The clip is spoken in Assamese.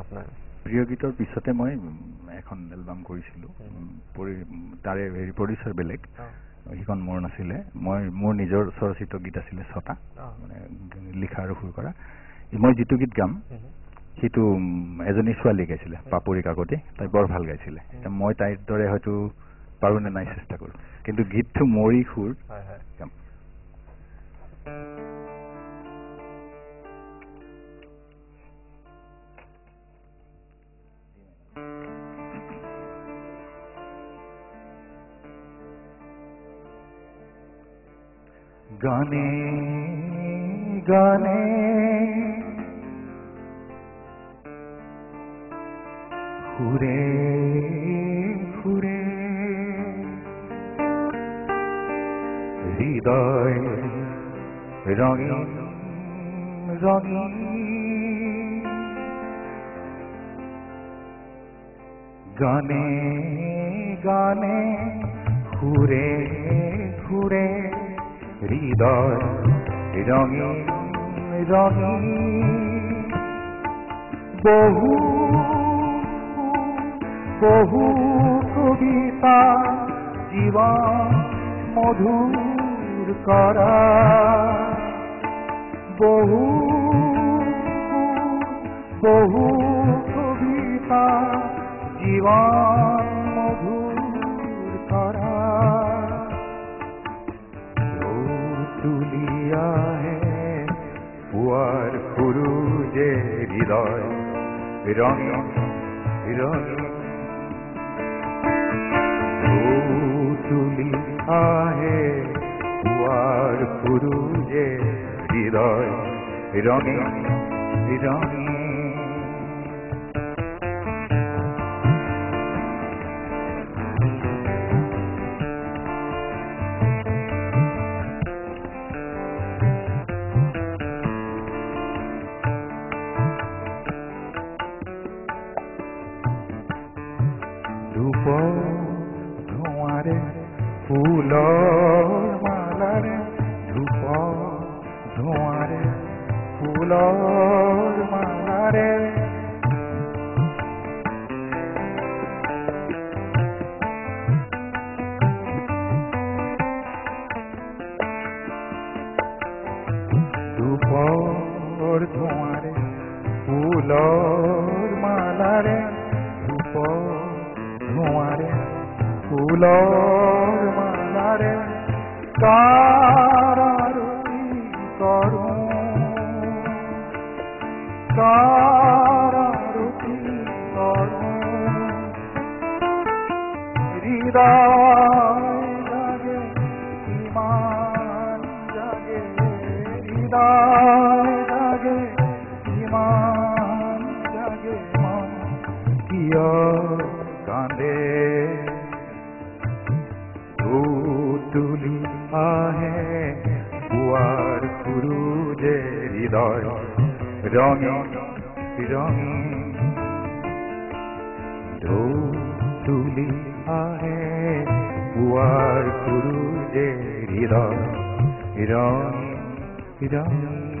আপনাৰ প্ৰিয় গীতৰ পিছতে মই এখন এলবাম কৰিছিলো তাৰে হেৰি প্ৰডিউচাৰ বেলেগ সেইখন মোৰ নাছিলে মোৰ নিজৰ স্বৰচিত গীত আছিলে 6টা মানে লিখা আৰু সুৰ কৰা মই যিটো গীত গাম সেইটো এজনী ছোৱালী গাইছিলে পাপৰি কাকতি তাই বৰ ভাল গাইছিলে মই তাইৰ দৰে হয়তো পাৰো নে নাই চেষ্টা কৰো কিন্তু গীতটো মৰি সুৰ গাম গানে গানে ঘুরে ঘুরে হৃদয় রঙিন রঙিন গানে গানে ঘুরে ঘুরে হৃদয় রঙিন রঙিন বহু বহু কবিতা জীবন মধুর করা বহু বহু কবিতা জীবন মধুর করা তুলিয়া পুয়ার খুরুজে হৃদয় রঙিন রঙিন তুলি আহে পুয়ার খুরুজে হৃদয় রঙিন রঙিন ধূপ ধোঁয়ারে ফুলৰ মালাৰে ধূপ ধোঁয়াৰে ফুলৰ মালাৰে ধূপৰ ধোঁয়াৰে ফুলৰ মালাৰে ধূপ ধোঁয়াৰে ফুলৰ মালাৰে কাৰ আৰতি কৰোঁ কাৰ আৰতি কৰোঁ হৃদয় জাগে ইমান জাগে হৃদয় জাগে ইমান জাগে মন কিয় কান্দে তুলি আহে পুয়ার খুরুজে হৃদয় রঙিন রঙিন তুলি আহে পুয়ার খুরুজে হৃদয় রঙিন রঙিন